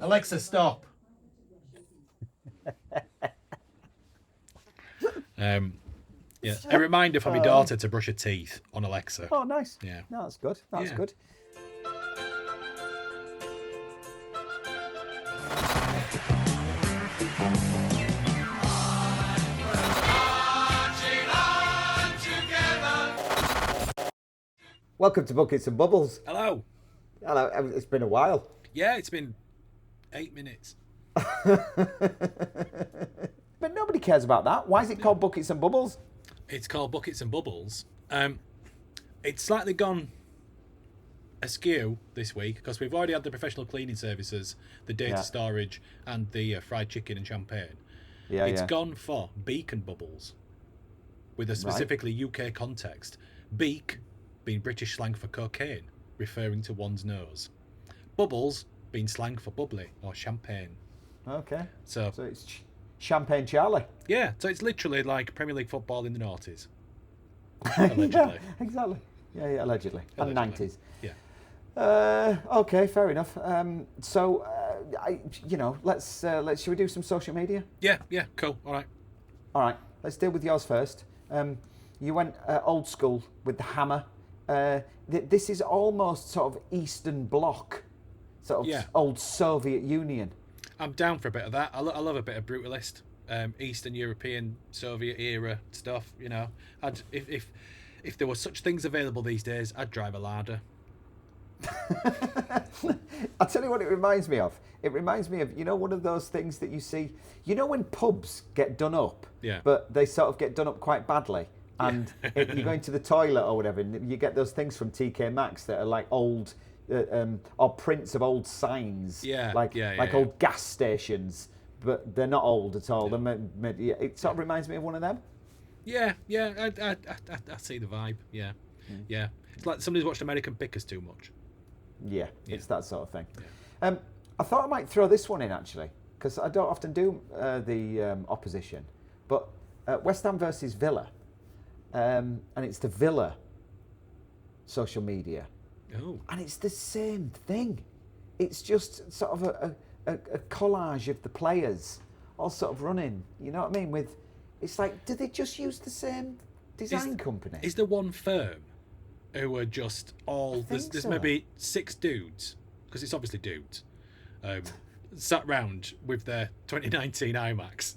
Alexa, stop. Yeah, a reminder for my daughter to brush her teeth on Alexa. Oh, nice. Yeah. No, that's good. That's Yeah. good. Welcome to Buckets and Bubbles. Hello. Hello. It's been a while. Yeah, it's been 8 minutes. But nobody cares about that. Why is it called Buckets and Bubbles? It's called Buckets and Bubbles. It's slightly gone askew this week because we've already had the professional cleaning services, the data storage, and the fried chicken and champagne. Yeah, It's gone for beak and bubbles, with a specifically UK context. Beak being British slang for cocaine, referring to one's nose. Bubbles being slang for bubbly or champagne. Okay. So it's Champagne Charlie. Yeah, so it's literally like Premier League football in the noughties. Allegedly. Yeah, exactly. Yeah, allegedly. And 90s. Yeah. Okay, fair enough. Should we do some social media? Yeah, cool. All right. Let's deal with yours first. You went old school with the hammer. This is almost sort of Eastern Bloc, sort of old Soviet Union. I'm down for a bit of that. I love a bit of brutalist, Eastern European, Soviet era stuff. You know, if there were such things available these days, I'd drive a Lada. I'll tell you what it reminds me of. It reminds me of, one of those things that you see, when pubs get done up, but they sort of get done up quite badly. And you go into the toilet or whatever, and you get those things from TK Maxx that are like old, or prints of old signs, like old gas stations, but they're not old at all. It sort of reminds me of one of them. Yeah, I see the vibe. Yeah. It's like somebody's watched American Pickers too much. Yeah, it's that sort of thing. Yeah. I thought I might throw this one in actually, because I don't often do the opposition, but West Ham versus Villa. And it's the Villa social media. Oh. And it's the same thing. It's just sort of a collage of the players all sort of running, you know what I mean? It's like, do they just use the same design company? Is there one firm who are just all... There's maybe 6 dudes, because it's obviously dudes, sat round with their 2019 iMacs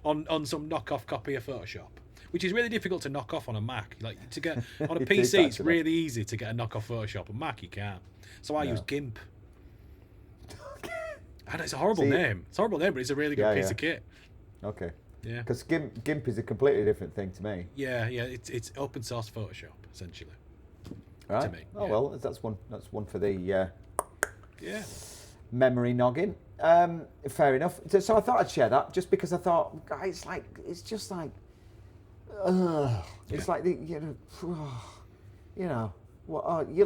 on some knockoff copy of Photoshop. Which is really difficult to knock off on a Mac. Like to get on a PC, it's really easy to get a knockoff Photoshop. On Mac, you can't. So I use GIMP. And it's a horrible name. It's a horrible name, but it's a really good piece of kit. Okay. Yeah. Because GIMP is a completely different thing to me. Yeah. It's open source Photoshop essentially. Right. To me. Oh well, that's one for the memory noggin. Fair enough. So I thought I'd share that just because I thought it's just like. It's like you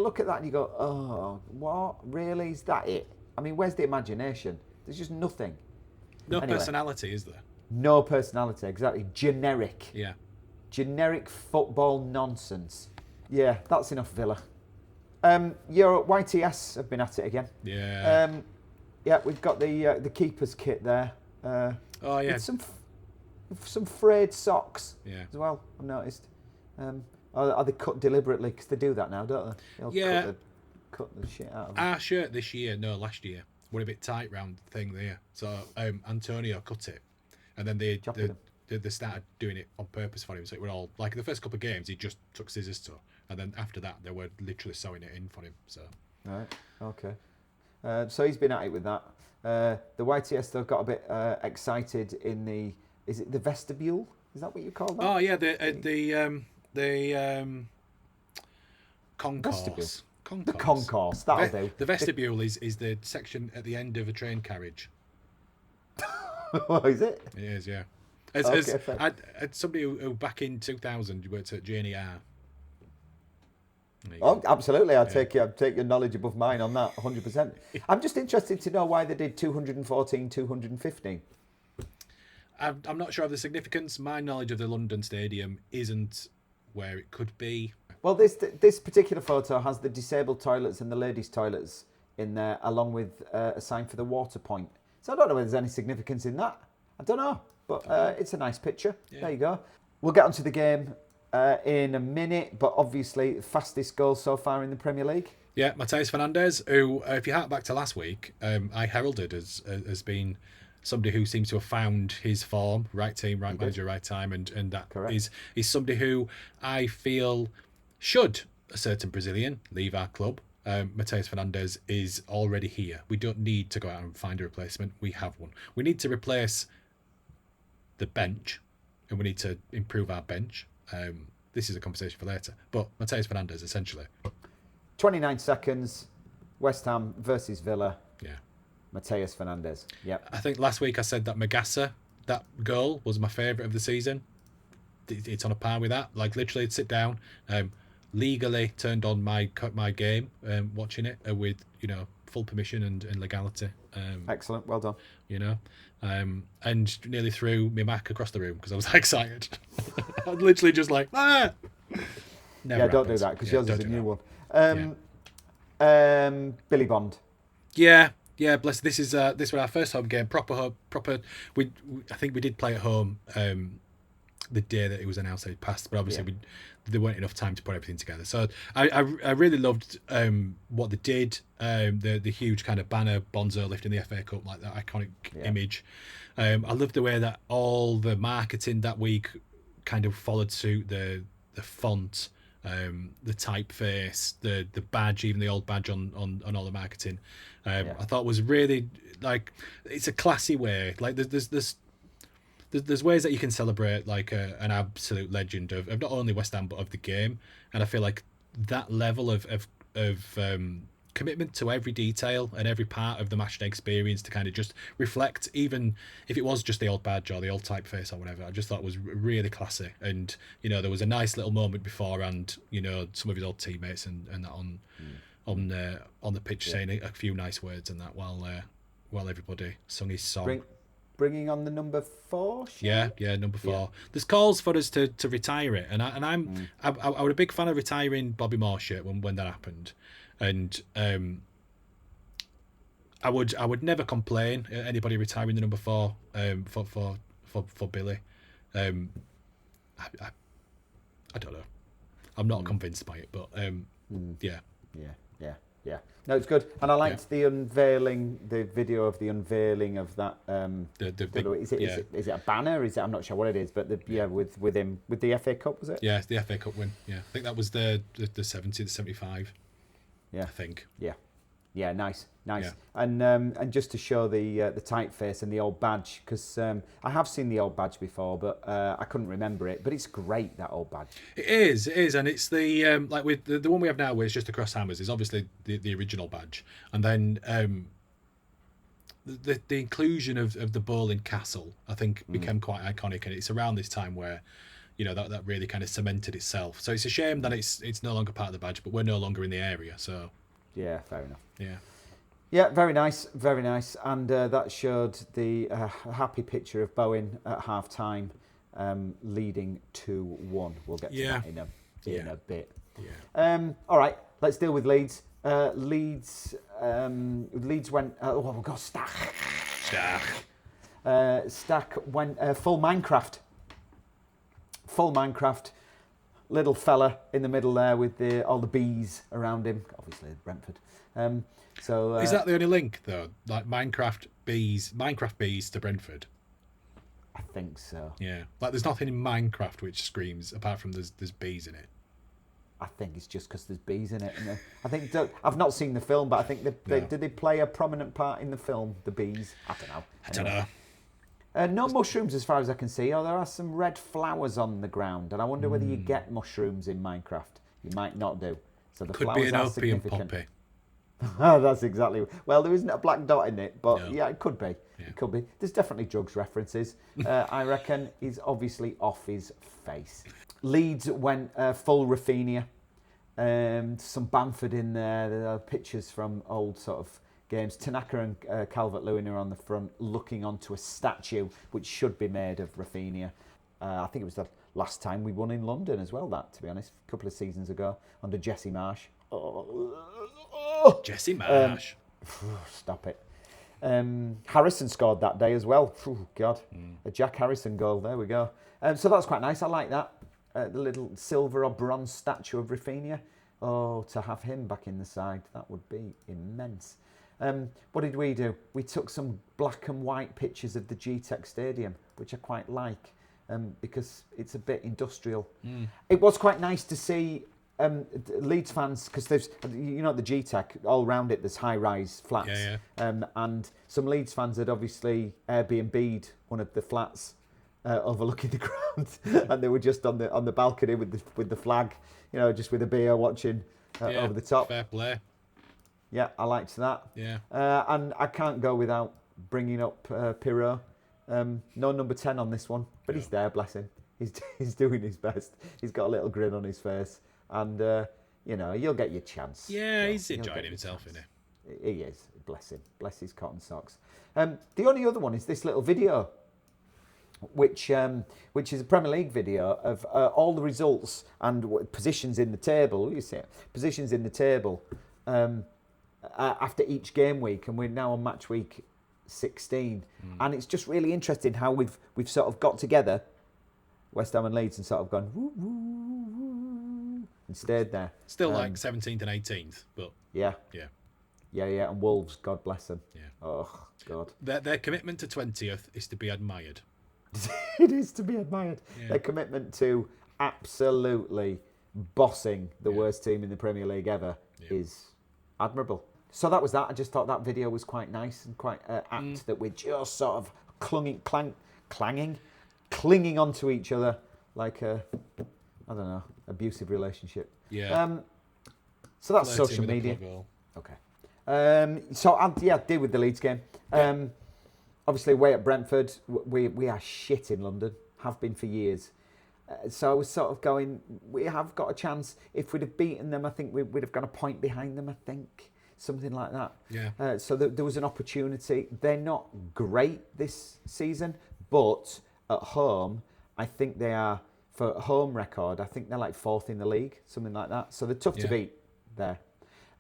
look at that and you go, oh, what? Really? Is that it? I mean, where's the imagination? There's just nothing. No personality, is there? No personality, exactly. Generic. Yeah. Generic football nonsense. Yeah, that's enough Villa. Your YTS have been at it again. Yeah. We've got the keeper's kit there. With some frayed socks as well, I've noticed. Are they cut deliberately? Because they do that now, don't they? Cut the shit out of them. Our shirt last year, were a bit tight round the thing there. So Antonio cut it. And then they started doing it on purpose for him. So it were all, like the first couple of games, he just took scissors to. And then after that, they were literally sewing it in for him. So. Right, okay. So he's been at it with that. The YTS, though, got a bit excited in the... Is it the vestibule? Is that what you call that? Oh yeah, the concourse. Vestibule. The concourse. That'll do. The vestibule is the section at the end of a train carriage. Oh, is it? It is, yeah. Okay, somebody who back in 2000 worked at JNR. Oh, absolutely. I'll take your knowledge above mine on that, 100%. I'm just interested to know why they did 214, 215. I'm not sure of the significance. My knowledge of the London Stadium isn't where it could be. Well, this particular photo has the disabled toilets and the ladies' toilets in there, along with a sign for the water point. So I don't know whether there's any significance in that. I don't know, but it's a nice picture. Yeah. There you go. We'll get onto the game in a minute, but obviously fastest goal so far in the Premier League. Yeah, Mateus Fernandes, who, if you hark back to last week, I heralded as being somebody who seems to have found his form, right team, right manager, right time, and that is somebody who I feel should a certain Brazilian leave our club. Mateus Fernandes is already here. We don't need to go out and find a replacement. We have one. We need to replace the bench, and we need to improve our bench. This is a conversation for later. But Mateus Fernandes, essentially. 29 seconds, West Ham versus Villa. Yeah. Mateus Fernandes. Yep. I think last week I said that Magassa, that goal, was my favourite of the season. It's on a par with that. Like, literally, sit down, legally turned on my game, watching it with, full permission and legality. Excellent. Well done. And nearly threw my Mac across the room because I was that excited. I was literally just like, ah! Never don't do that because yours is a new one. Billy Bond. Yeah, bless. This was our first home game. Proper. I think we did play at home the day that it was announced that it passed, but obviously there weren't enough time to put everything together. So I really loved what they did. The huge kind of banner, Bonzo lifting the FA Cup, like that iconic image. I loved the way that all the marketing that week kind of followed suit. The font, the typeface, the badge, even the old badge on all the marketing. I thought was really, like, it's a classy way. Like there's ways that you can celebrate like an absolute legend of not only West Ham but of the game, and I feel like that level of commitment to every detail and every part of the matchday experience to kind of just reflect, even if it was just the old badge or the old typeface or whatever, I just thought was really classy. And there was a nice little moment before, and some of his old teammates and that on the pitch saying a few nice words and that while everybody sung his song. Bringing on the number 4. Yeah, number 4. Yeah. There's calls for us to retire it, and I was a big fan of retiring Bobby Moore shirt when that happened, and I would never complain at anybody retiring the number 4 for Billy. I don't know. I'm not convinced by it, but yeah. No, it's good, and I liked the unveiling, the video of the unveiling of that. Is it a banner? I'm not sure what it is, but with him with the FA Cup, was it? Yeah, it's the FA Cup win. Yeah, I think that was the 70, the 75. Yeah, I think. Yeah, nice. Yeah. And just to show the typeface and the old badge, because I have seen the old badge before, but I couldn't remember it. But it's great, that old badge. It is, and it's the like with the one we have now, where it's just across hammers, is obviously the original badge, and then the inclusion of the bowling castle, I think, became quite iconic, and it's around this time where that really kind of cemented itself. So it's a shame that it's no longer part of the badge, but we're no longer in the area, so. Yeah, fair enough. Yeah, very nice, and that showed the happy picture of Bowen at half time, leading 2-1. We'll get to that in a bit. Yeah. All right, let's deal with Leeds. Leeds went. We've got Stack. Stack went full Minecraft. Little fella in the middle there with all the bees around him. Obviously, Brentford. Is that the only link though? Like Minecraft bees to Brentford? I think so. Yeah, like there's nothing in Minecraft which screams apart from there's bees in it. I think it's just because there's bees in it. And I think I've not seen the film, but I think did they play a prominent part in the film? The bees? I don't know. I don't know. No mushrooms as far as I can see. There are some red flowers on the ground, and I wonder whether you get mushrooms in Minecraft. You might not do. So the could flowers be an are opium significant. poppy. That's exactly. Well, there isn't a black dot in it, but no. It could be. Yeah. It could be. There's definitely drugs references. I reckon he's obviously off his face. Leeds went full Rafinha. Some Bamford in there. There are pictures from old sort of games. Tanaka and Calvert-Lewin are on the front looking onto a statue which should be made of Rafinha. I think it was the last time we won in London as well, that, to be honest, a couple of seasons ago under Jesse Marsh. Jesse Marsh. Stop it. Harrison scored that day as well. God, a Jack Harrison goal. There we go. So that's quite nice. I like that. The little silver or bronze statue of Rafinha. Oh, to have him back in the side, that would be immense. What did we do? We took some black and white pictures of the G-Tech Stadium, which I quite like because it's a bit industrial. It was quite nice to see Leeds fans, because there's, the G-Tech, all around it there's high-rise flats. And some Leeds fans had obviously Airbnb'd one of the flats overlooking the ground, and they were just on the balcony with the flag, just with a beer watching over the top. Fair play. Yeah, I liked that. Yeah. And I can't go without bringing up Pirot. No number 10 on this one, but he's there, bless him. He's doing his best. He's got a little grin on his face. And, you'll get your chance. Yeah, he's enjoying himself, isn't he? He is. Bless him. Bless his cotton socks. The only other one is this little video, which is a Premier League video of all the results and positions in the table. You see it? Positions in the table after each game week, and we're now on match week 16. And it's just really interesting how we've sort of got together, West Ham and Leeds, and sort of gone woo, woo, woo, and stayed there. Still like 17th and 18th, but yeah, and Wolves, God bless them. Yeah. Oh God. Their commitment to 20th is to be admired. It is to be admired. Yeah. Their commitment to absolutely bossing the worst team in the Premier League ever is admirable. So that was that. I just thought that video was quite nice and quite apt that we're just sort of clinging onto each other like a, I don't know, abusive relationship. Yeah. So that's social media. Okay. So I deal with the Leeds game. Obviously, away at Brentford, we are shit in London. Have been for years. So I was sort of going, we have got a chance. If we'd have beaten them, I think we'd have gone a point behind them, I think. Something like that. Yeah. So there was an opportunity. They're not great this season, but at home, I think they are, for home record, I think they're like 4th in the league, something like that. So they're tough to beat there.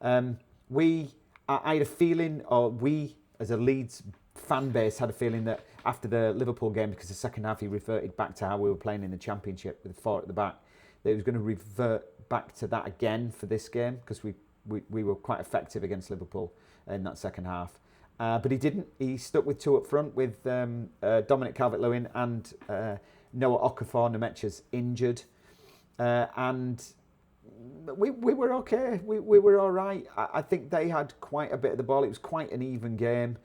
I had a feeling, or we as a Leeds fan base had a feeling that after the Liverpool game, because the second half he reverted back to how we were playing in the Championship with 4 at the back, that he was going to revert back to that again for this game, because we were quite effective against Liverpool in that second half. But he didn't. He stuck with 2 up front with Dominic Calvert-Lewin and Noah Okafor. Nemecha's injured. And we were okay. We were all right. I think they had quite a bit of the ball. It was quite an even game.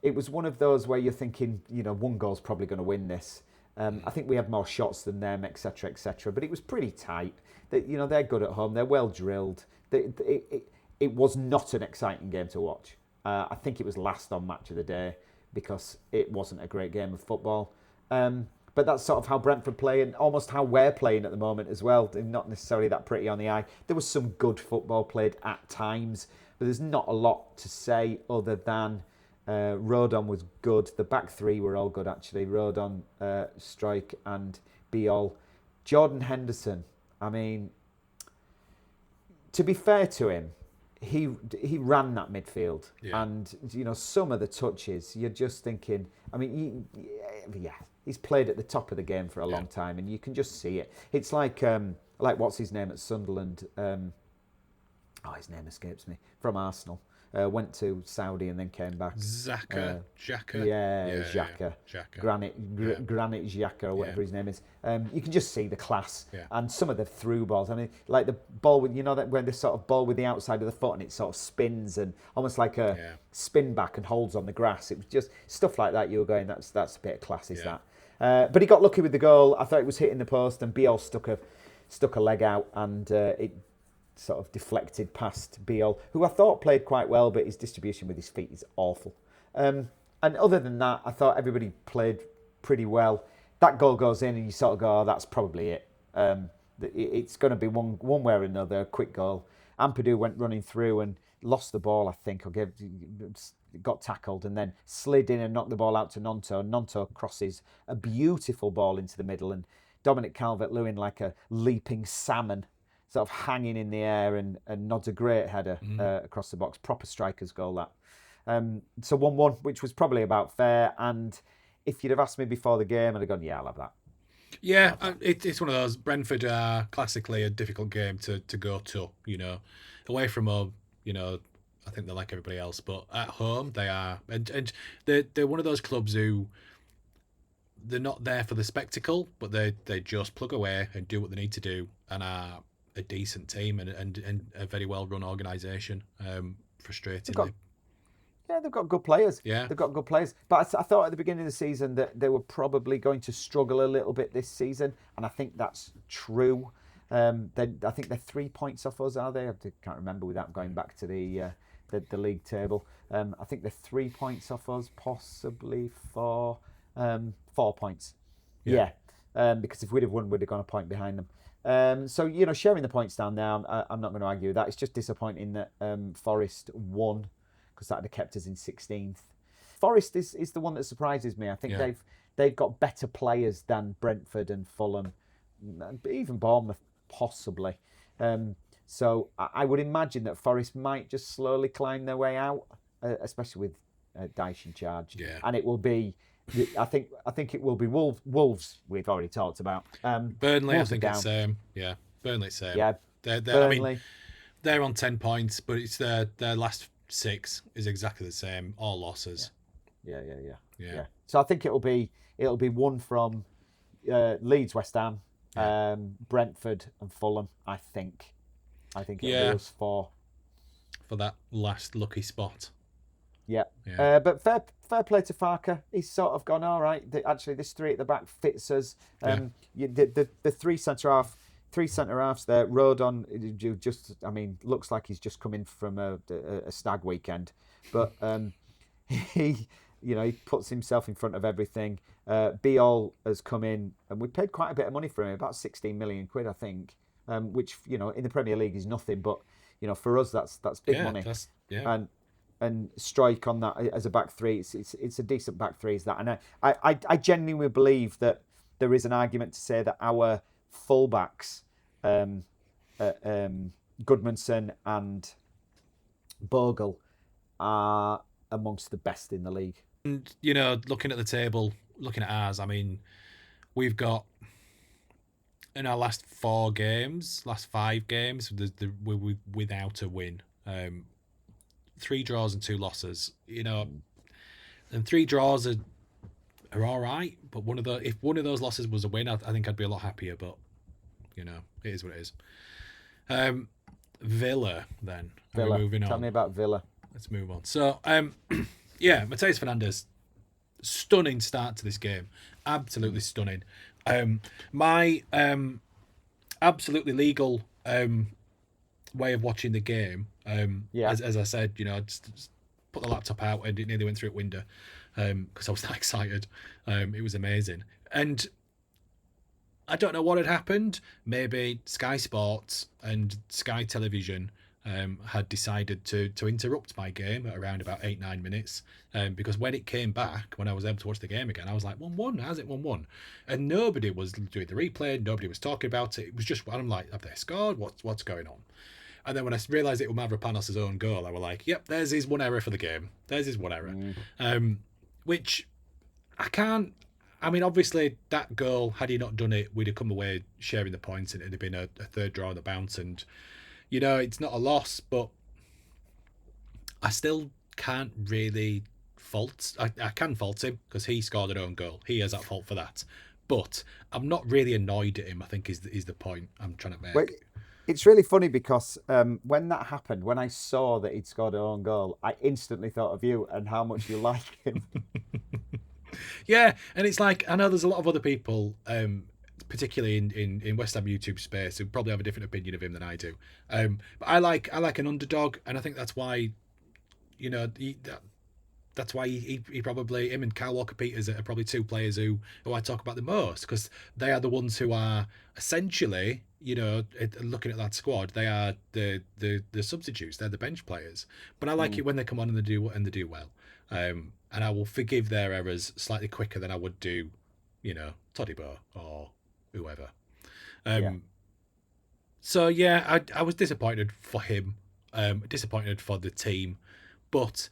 It was one of those where you're thinking, one goal's probably going to win this. I think we had more shots than them, etc., etc. But it was pretty tight. They're good at home. They're well drilled. It was not an exciting game to watch. I think it was last on Match of the Day because it wasn't a great game of football. But that's sort of how Brentford play and almost how we're playing at the moment as well. They're not necessarily that pretty on the eye. There was some good football played at times, but there's not a lot to say other than Rodon was good. The back 3 were all good, actually. Rodon, Struijk and Biol. Jordan Henderson, I mean, to be fair to him, he ran that midfield, and some of the touches you're just thinking. I mean, he's played at the top of the game for a long time, and you can just see it. It's like what's his name at Sunderland? His name escapes me. From Arsenal, went to Saudi and then came back. Xhaka. Xhaka. Granit Xhaka or whatever his name is. You can just see the class and some of the through balls. I mean, like the ball with that when the sort of ball with the outside of the foot and it sort of spins and almost like a spin back and holds on the grass. It was just stuff like that. You were going, that's a bit of class, is that? But he got lucky with the goal. I thought it was hitting the post and Biol stuck a leg out and it sort of deflected past Biol, who I thought played quite well, but his distribution with his feet is awful. And other than that, I thought everybody played pretty well. That goal goes in and you sort of go, oh, that's probably it. It's going to be one way or another, a quick goal. Ampadu went running through and lost the ball, I think, got tackled and then slid in and knocked the ball out to Nonto. Nonto crosses a beautiful ball into the middle and Dominic Calvert-Lewin, like a leaping salmon, sort of hanging in the air and nods a great header across the box. Proper striker's goal, that. So 1-1, which was probably about fair. And if you'd have asked me before the game, I'd have gone, yeah, I'll have that. Yeah, it's one of those. Brentford are classically a difficult game to go to, away from home, I think they're like everybody else, but at home they are, and they're one of those clubs who they're not there for the spectacle, but they just plug away and do what they need to do, and are a decent team and a very well run organisation. Frustratingly. They've got good players. Yeah. They've got good players. But I thought at the beginning of the season that they were probably going to struggle a little bit this season, and I think that's true. I think they're 3 points off us, are they? I can't remember without going back to the league table. I think they're 3 points off us, possibly 4 points. Yeah. Because if we'd have won, we'd have gone a point behind them. So, sharing the points down there, I'm not going to argue with that. It's just disappointing that Forest won, because that would have kept us in 16th. Forest is the one that surprises me. I think they've got better players than Brentford and Fulham, even Bournemouth possibly. So I would imagine that Forest might just slowly climb their way out, especially with Dyche in charge. Yeah. And it will be, I think it will be Wolves. We've already talked about. Burnley, Wolves I think it's same. Yeah, Burnley same. Yeah, Burnley. They're on 10 points, but it's their last 6 is exactly the same, all losses. Yeah. So I think it'll be one from Leeds, West Ham, Brentford, and Fulham. I think it'll be us 4 for that last lucky spot. Yeah. But fair play to Farker. He's sort of gone, all right. Actually, this 3 at the back fits us. The 3 centre halves there. Rodon, looks like he's just come in from a stag weekend, but he puts himself in front of everything. Biol has come in, and we paid quite a bit of money for him, about 16 million quid, I think, which in the Premier League is nothing, but for us that's big money. And strike on that as a back 3. It's a decent back 3, is that? And I genuinely believe that there is an argument to say that our fullbacks, Goodmanson and Bogle, are amongst the best in the league. And looking at the table, looking at ours, we've got in our last 5 games, we're without a win. 3 draws and 2 losses, and 3 draws are all right. But if one of those losses was a win, I think I'd be a lot happier. But it is what it is. Villa, then. Villa. Moving on. Tell me about Villa. Let's move on. So, Mateus Fernandes, stunning start to this game, absolutely stunning. My absolutely legal way of watching the game. As I said, just put the laptop out and it nearly went through a window because I was that excited. It was amazing. And I don't know what had happened. Maybe Sky Sports and Sky Television had decided to interrupt my game at around about 8-9 minutes because when it came back, when I was able to watch the game again, I was like, 1-1, how's it 1-1? And nobody was doing the replay, nobody was talking about it. It was just, I'm like, have they scored? What's going on? And then when I realised it was Mavropanos' own goal, I was like, yep, there's his one error for the game. There's his one error. Which I can't... obviously, that goal, had he not done it, we'd have come away sharing the points and it'd have been a third draw on the bounce. And, it's not a loss, but I still can't really fault... I can fault him because he scored an own goal. He has that fault for that. But I'm not really annoyed at him, I think, is the point I'm trying to make. Wait. It's really funny because when that happened, when I saw that he'd scored an own goal, I instantly thought of you and how much you like him. Yeah, and it's like, I know there's a lot of other people, particularly in West Ham YouTube space, who probably have a different opinion of him than I do. But I like an underdog, and I think that's why, that's why he probably, him and Kyle Walker-Peters are probably 2 players who I talk about the most, because they are the ones who are essentially, looking at that squad, they are the substitutes, they're the bench players. But I like it when they come on and they do well. And I will forgive their errors slightly quicker than I would do, Todibo or whoever. So yeah, I was disappointed for him, disappointed for the team, but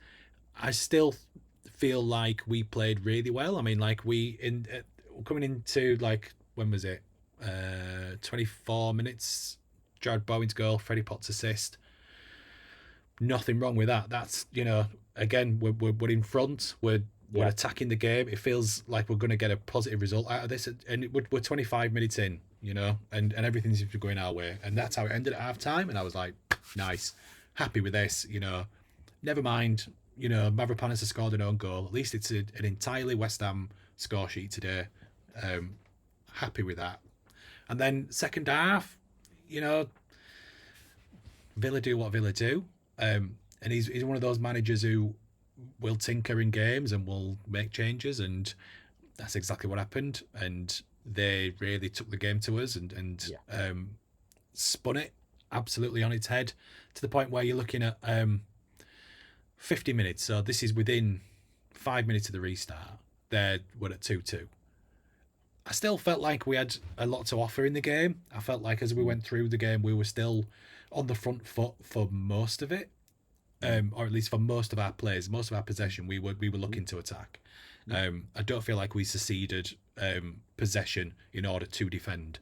I still feel like we played really well. I mean, like coming into like when was it? 24 minutes. Jared Bowen's goal, Freddie Potts assist. Nothing wrong with that. That's again we're in front. We're attacking the game. It feels like we're going to get a positive result out of this, and we're 25 minutes in, and everything seems to be going our way, and that's how it ended at half time. And I was like, nice, happy with this. Never mind. Mavropanos has scored an own goal. At least it's an entirely West Ham score sheet today. Happy with that. And then second half, Villa do what Villa do. And he's one of those managers who will tinker in games and will make changes, and that's exactly what happened. And they really took the game to us and spun it absolutely on its head to the point where you're looking at 50 minutes. So this is within 5 minutes of the restart. We're at 2-2. I still felt like we had a lot to offer in the game. I felt like as we went through the game, we were still on the front foot for most of it, or at least for most of our plays, most of our possession. We were looking to attack. I don't feel like we seceded possession in order to defend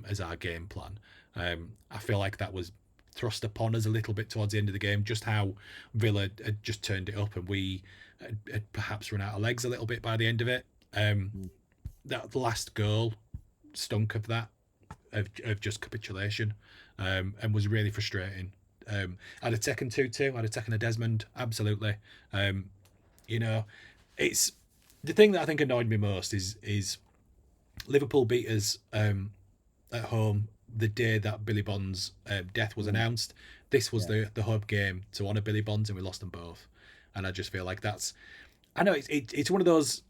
as our game plan. I feel like that was thrust upon us a little bit towards the end of the game, just how Villa had just turned it up and we had perhaps run out of legs a little bit by the end of it. That last goal stunk of that, of just capitulation, and was really frustrating. I'd have taken 2-2. I'd have taken a Desmond, absolutely. It's the thing that I think annoyed me most is Liverpool beat us at home the day that Billy Bond's death was announced. This was the home game to honour Billy Bonds, and we lost them both. And I just feel like that's. I know it's one of those.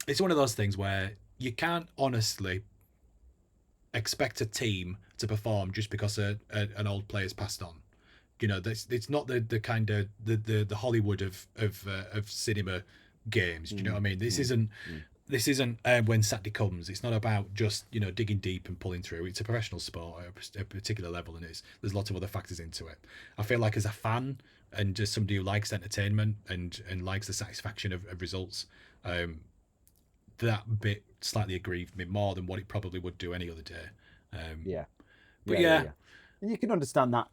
It's one of those things where you can't honestly expect a team to perform just because an old player's passed on. It's not the kind of the Hollywood of cinema games. Do you know what I mean? This isn't when Saturday comes. It's not about just digging deep and pulling through. It's a professional sport at a particular level, and there's lots of other factors into it. I feel like as a fan and just somebody who likes entertainment and likes the satisfaction of results, that bit slightly aggrieved me more than what it probably would do any other day. And you can understand that.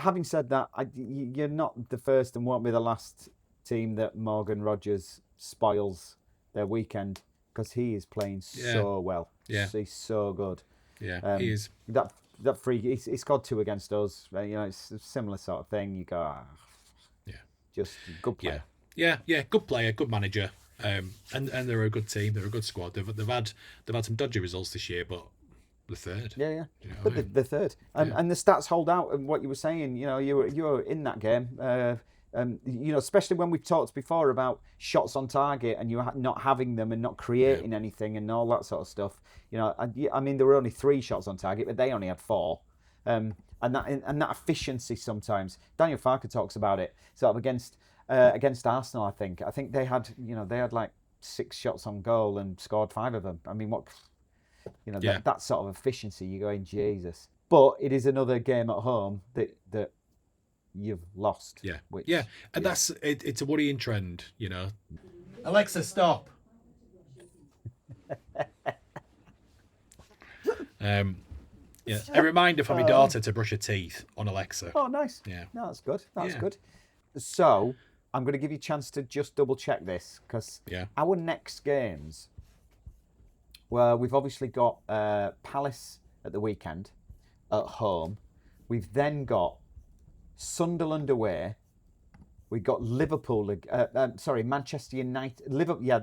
Having said that, you're not the first and won't be the last team that Morgan Rogers spoils their weekend, because he is playing so well. Yeah, he's so good. Yeah, he is. That free, he scored 2 against us. It's a similar sort of thing. You go, just good player. Yeah, good player, good manager. And they're a good team. They're a good squad. They've had some dodgy results this year, but the third. Yeah. But the third, and the stats hold out. And what you were saying, you were in that game. Especially when we've talked before about shots on target and you not having them and not creating anything and all that sort of stuff. I mean, there were only 3 shots on target, but they only had 4. And that efficiency sometimes. Daniel Farker talks about it sort of against Arsenal. I think they had like 6 shots on goal and scored 5 of them. I mean, that sort of efficiency, you're going, Jesus. But it is another game at home that you've lost. That's it's a worrying trend. Alexa, stop. A reminder for my daughter to brush her teeth on Alexa. Oh, nice. Yeah. No, that's good. That's good. So I'm going to give you a chance to just double check this, because our next games, well, we've obviously got Palace at the weekend at home. We've then got Sunderland away. We've got Liverpool. Manchester United.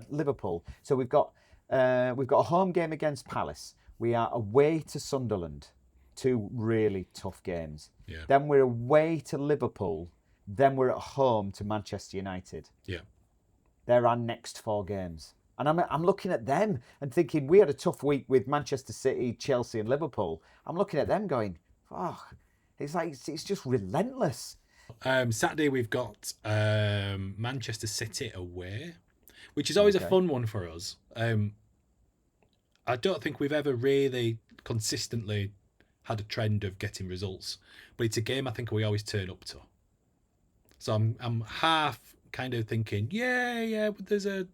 Liverpool. So we've got a home game against Palace. We are away to Sunderland. 2 really tough games. Yeah. Then we're away to Liverpool. Then we're at home to Manchester United. Yeah. They're our next 4 games. And I'm looking at them and thinking, we had a tough week with Manchester City, Chelsea and Liverpool. I'm looking at them going, it's like it's just relentless. Saturday we've got Manchester City away, which is always a fun one for us. I don't think we've ever really consistently had a trend of getting results, but it's a game I think we always turn up to. So I'm half kind of thinking, but there's a,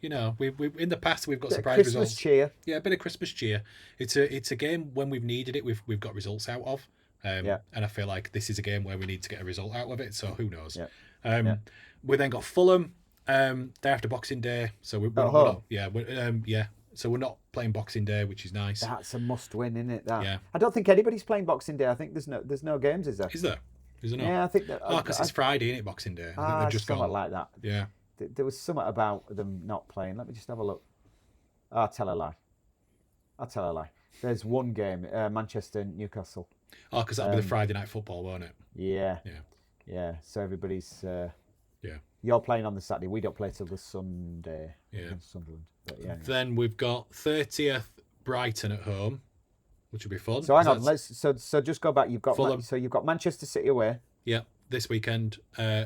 we in the past we've got surprise Christmas results. Cheer. Yeah, a bit of Christmas cheer. It's a game when we've needed it, we've got results out of. And I feel like this is a game where we need to get a result out of it. So who knows? We then got Fulham day after Boxing Day. So we're not, So we're not playing Boxing Day, which is nice. That's a must-win, isn't it? That. Yeah. I don't think anybody's playing Boxing Day. I think there's no games, is there? Is there? Is there not? Yeah, I think that. Because it's Friday, isn't it? Boxing Day. I think they've just something gone like that. Yeah. There was something about them not playing. Let me just have a look. I'll tell a lie. There's one game, Manchester Newcastle. Oh, because that'll be the Friday night football, won't it? Yeah. So everybody's. Yeah. You're playing on the Saturday. We don't play till the Sunday. Yeah. Against Sunderland. But yeah. Then we've got 30th Brighton at home, which will be fun. So hang on. So just go back. You've got Fulham. You've got Manchester City away. Yeah. This weekend.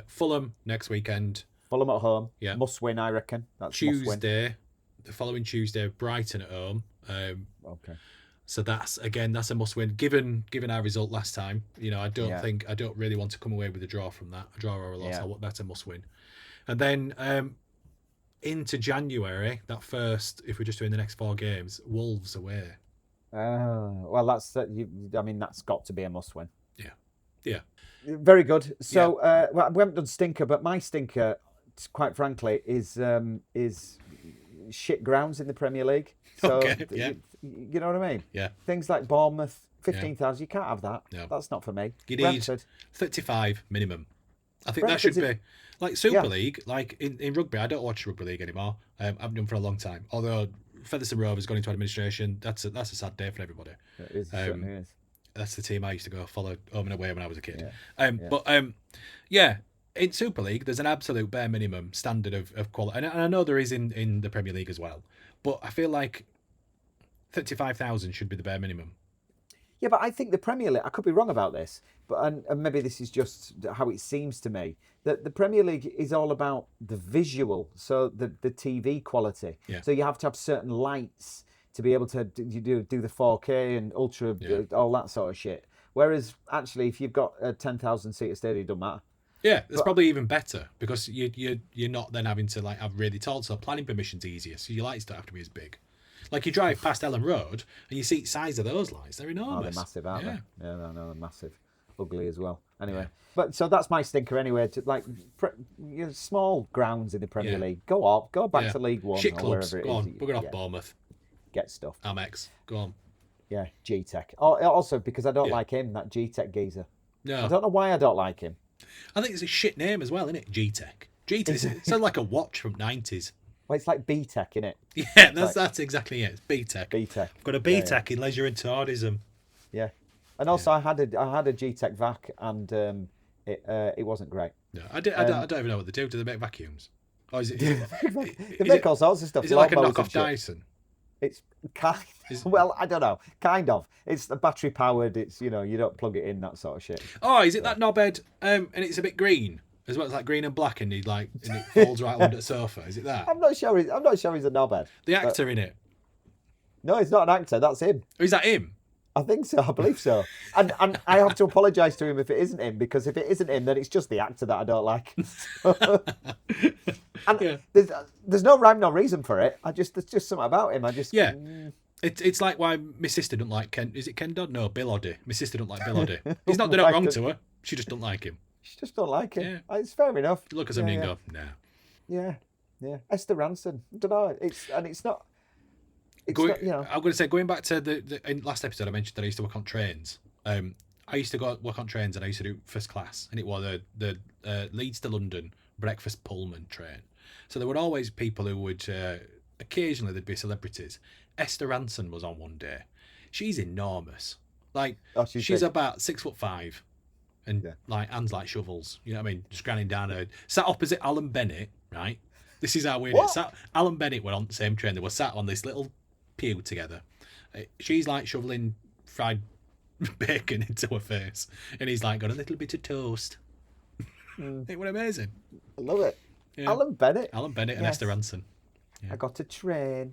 Fulham next weekend. Fulham at home. Yeah. Must win, I reckon. That's Tuesday. The following Tuesday, Brighton at home. Okay. So that's a must win. Given our result last time, I don't really want to come away with a draw from that. A draw or a loss. That's a must win. And then into January, that first, if we're just doing the next 4 games, Wolves away. Well, that's got to be a must win. Yeah. Very good. So we haven't done stinker, but my stinker, quite frankly, is shit grounds in the Premier League. So, you know what I mean? Yeah. Things like Bournemouth, 15,000, you can't have that. No. That's not for me. You need Brentford. 35 minimum. I think Brentford's that should be like Super League. Like in rugby, I don't watch rugby league anymore. I haven't done for a long time. Although Featherstone Rovers gone into administration, that's a sad day for everybody. It is, certainly is. That's the team I used to go follow home and away when I was a kid. But in Super League, there's an absolute bare minimum standard of quality, and I know there is in the Premier League as well. But I feel like 35,000 should be the bare minimum. Yeah, but I think the Premier League, I could be wrong about this, but and maybe this is just how it seems to me, that the Premier League is all about the visual, so the TV quality. Yeah. So you have to have certain lights to be able to do the 4K and ultra, all that sort of shit. Whereas actually, if you've got a 10,000 seater stadium, it doesn't matter. Yeah, it's probably even better because you're not then having to have really tall, so planning permission's easier, so your lights don't have to be as big. Like you drive past Ellen Road and you see the size of those lights; they're enormous. Oh, they're massive, aren't they? Yeah, no, they're massive, ugly as well. Anyway, but so that's my stinker anyway. To small grounds in the Premier League, go back to League One Shit or clubs. wherever it is. Go on, we're going off Bournemouth. Get stuff. Amex, go on. Yeah, G-Tech. Also because I don't like him, that G-Tech geezer. No, I don't know why I don't like him. I think it's a shit name as well, isn't it? G-Tech. G-Tech. It sounds like a watch from '90s. Well, it's like B-Tech, innit? Yeah, that's exactly it. It's B-Tech. B-Tech. I've got a B-Tech in leisure and tourism. Yeah, and also I had a G-Tech vac, and it wasn't great. No, I don't even know what they do. Do they make vacuums? Or is it? They make all sorts of stuff. Is it like a knockoff Dyson? It's well, I don't know. Kind of. It's the battery powered. It's you don't plug it in, that sort of shit. Oh, is it that knobhead? And it's a bit green as well. It's like green and black, and it folds right under the sofa. Is it that? I'm not sure he's a knobhead. The actor in it. No, he's not an actor. That's him. Or is that him? I think so. I believe so. And I have to apologise to him if it isn't him, because if it isn't him, then it's just the actor that I don't like. And there's no rhyme, no reason for it. There's just something about him. It's like why my sister don't like Ken. Is it Ken Dodd? No, Bill Oddie. My sister don't like Bill Oddie. He's not done it wrong to her. She just don't like him. She just don't like him. Yeah. It's fair enough. Look at somebody and go, nah. Yeah. Esther Ranson. I don't know. It's not. I'm going to say, going back to the last episode, I mentioned that I used to work on trains. I used to work on trains, and I used to do first class, and it was the Leeds to London breakfast Pullman train. So there were always people who would occasionally there'd be celebrities. Esther Ranson was on one day. She's enormous. She's about 6'5", and hands like shovels. You know what I mean? Just grinding down her. Sat opposite Alan Bennett, right? This is how weird it is. Alan Bennett were on the same train. They were sat on this little pew together. She's like shoveling fried bacon into her face, and he's like got a little bit of toast. It was amazing. I love it. Yeah. Alan Bennett and Esther Ranson. Yeah. I got the train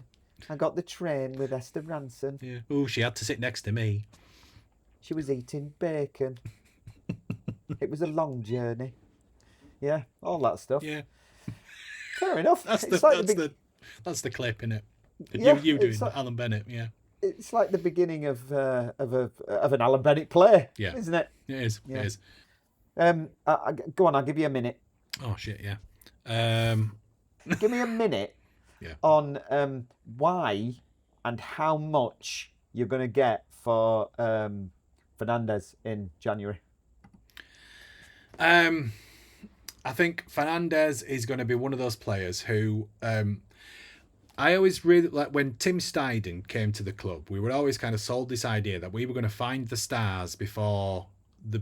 with Esther Ranson. Yeah. Oh, she had to sit next to me. She was eating bacon. It was a long journey. Yeah, all that stuff. Yeah. Fair enough. That's the clip, innit? Yeah, you doing like, Alan Bennett, yeah. It's like the beginning of an Alan Bennett play, isn't it? It is. Yeah. It is. Go on, I'll give you a minute. Oh shit, yeah. Give me a minute on why and how much you're going to get for Fernandes in January. I think Fernandes is going to be one of those players who I always really like. When Tim Steiden came to the club, we were always kind of sold this idea that we were going to find the stars before the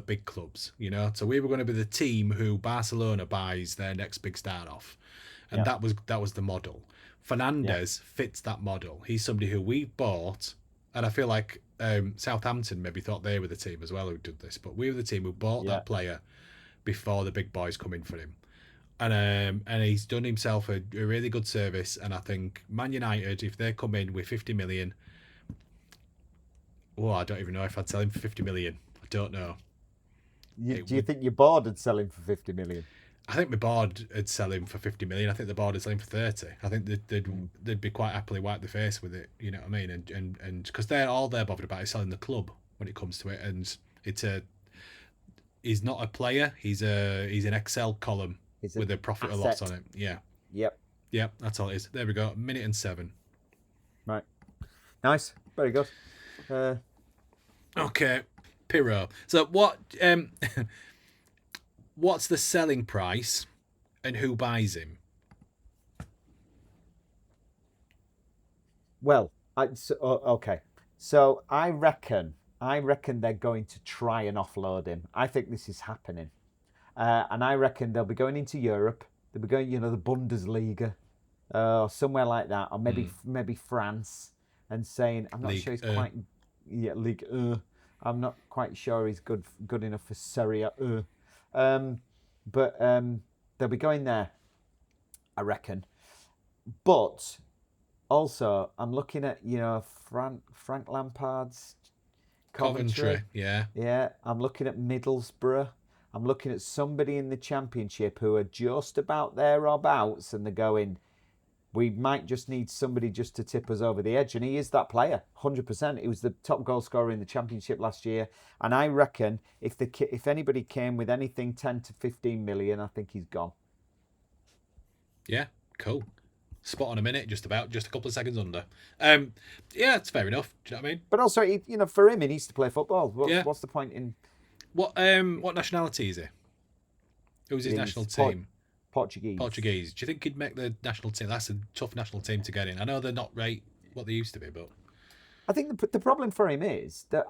big clubs, you know. So we were going to be the team who Barcelona buys their next big star off, and that was the model. Fernandes fits that model. He's somebody who we bought, and I feel like Southampton maybe thought they were the team as well who did this, but we were the team who bought that player before the big boys come in for him. And he's done himself a really good service. And I think Man United, if they come in with 50 million, I don't even know if I'd sell him for 50 million. I don't know. Do you think your board would sell him for 50 million? I think my board would sell him for 50 million. I think the board would sell him for 30. I think they'd be quite happily wipe the face with it. You know what I mean? And because they're bothered about is selling the club when it comes to it. And he's not a player. He's an Excel column with a profit or loss on it. Yeah. Yep. That's all it is. There we go. 1:07. Right. Nice. Very good. Okay. Pirro. So what's the selling price and who buys him? Well, okay. So I reckon they're going to try and offload him. I think this is happening. And I reckon they'll be going into Europe. They'll be going, the Bundesliga, or somewhere like that, or maybe France, and saying, I'm not sure he's quite, League. I'm not quite sure he's good enough for Serie A. But they'll be going there, I reckon. But also, I'm looking at Frank Lampard's Coventry. Yeah. I'm looking at Middlesbrough. I'm looking at somebody in the Championship who are just about thereabouts, and they're going, we might just need somebody just to tip us over the edge. And he is that player, 100%. He was the top goal scorer in the Championship last year. And I reckon if anybody came with anything 10 to 15 million, I think he's gone. Yeah, cool. Spot on a minute, just a couple of seconds under. Yeah, it's fair enough. Do you know what I mean? But also, for him, he needs to play football. What's the point in... What nationality is he? Who's his national team? Portuguese. Do you think he'd make the national team? That's a tough national team to get in. I know they're not right what they used to be, but I think the problem for him is that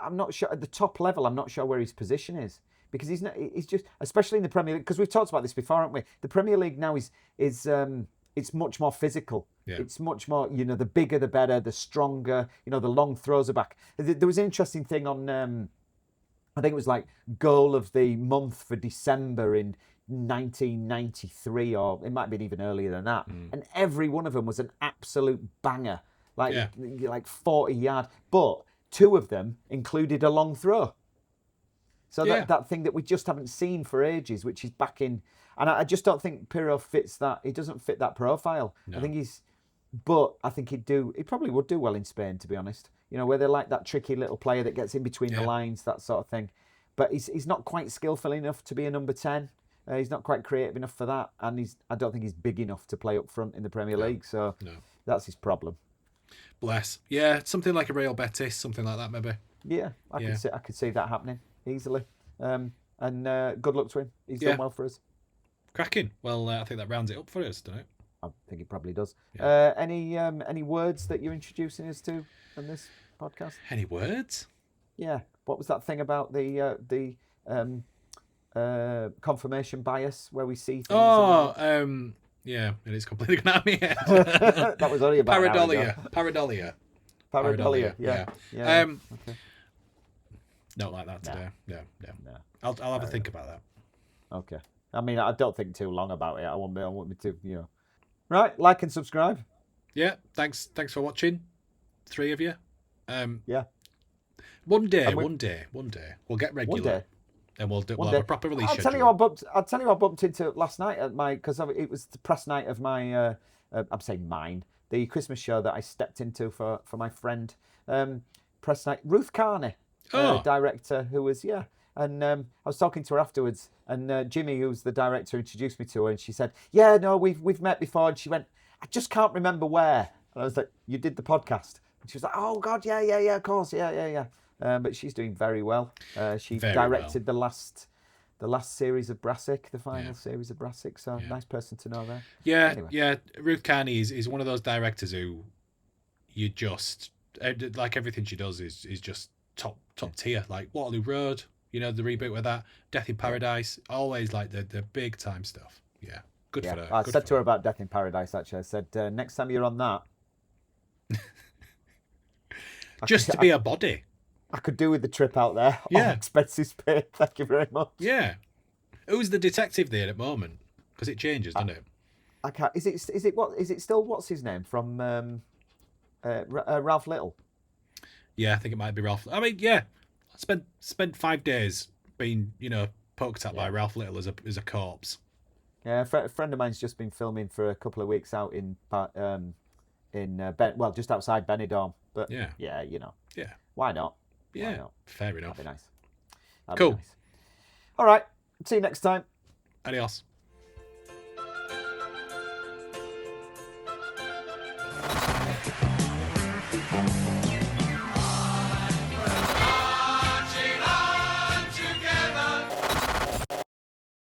I'm not sure at the top level. I'm not sure where his position is, because he's not. He's just, especially in the Premier League, because we've talked about this before, haven't we? The Premier League now is it's much more physical. Yeah. It's much more, the bigger the better, the stronger. The long throws are back. There was an interesting thing on. I think it was like goal of the month for December in 1993, or it might have been even earlier than that. And every one of them was an absolute banger, like 40 yard. But two of them included a long throw. So that thing that we just haven't seen for ages, which is back in, and I just don't think Pirro fits that. He doesn't fit that profile. No. I think I think he probably would do well in Spain, to be honest. Where they're like that tricky little player that gets in between the lines, that sort of thing. But he's not quite skillful enough to be a number 10. He's not quite creative enough for that, and I don't think he's big enough to play up front in the Premier League. So that's his problem. Bless. Yeah, something like a Real Betis, something like that, maybe. Yeah, I could see that happening easily. And good luck to him. He's done well for us. Cracking. Well, I think that rounds it up for us, doesn't it? I think it probably does. Yeah. Any words that you're introducing us to on this podcast? Any words? Yeah. What was that thing about the confirmation bias where we see things? Yeah, it is completely gone out of my head. That was only about Pareidolia. Yeah. Okay. Not like that today. No. I'll have a think about that. Okay. I mean, I don't think too long about it. I want me to, Right, like and subscribe. Yeah, thanks for watching. 3 of you. Yeah. One day, we'll get regular. One day. And we'll have a proper release schedule. I'll tell you what I bumped into last night at because it was the press night of my, I'm saying mine, the Christmas show that I stepped into for my friend. Press night, Ruth Carney, director, who was, and I was talking to her afterwards, and Jimmy, who's the director, introduced me to her, and she said, yeah, no, we've met before, and she went, I just can't remember where. And I was like, you did the podcast? And she was like, oh, God, yeah, of course, yeah. But she's doing very well. She directed the last series of Brassic, the final series of Brassic. So nice person to know there. Yeah, anyway. Ruth Carney is one of those directors who you just like everything she does is just top tier. Like Waterloo Road, the reboot with that, Death in Paradise, always like the big time stuff. Yeah, good for her. I said to her about Death in Paradise. Actually, I said next time you're on that, just to be a body. I could do with the trip out there. Yeah. All expenses paid. Thank you very much. Yeah. Who's the detective there at the moment? Because it changes, doesn't it? I can't. Is it still what's his name from Ralph Little? Yeah, I think it might be Ralph. I mean, yeah. I spent 5 days being, poked at by Ralph Little as a corpse. Yeah, a friend of mine's just been filming for a couple of weeks out in just outside Benidorm. But yeah. Why not? Yeah, fair enough. That'd be nice. Cool. Be nice. All right. See you next time. Adios.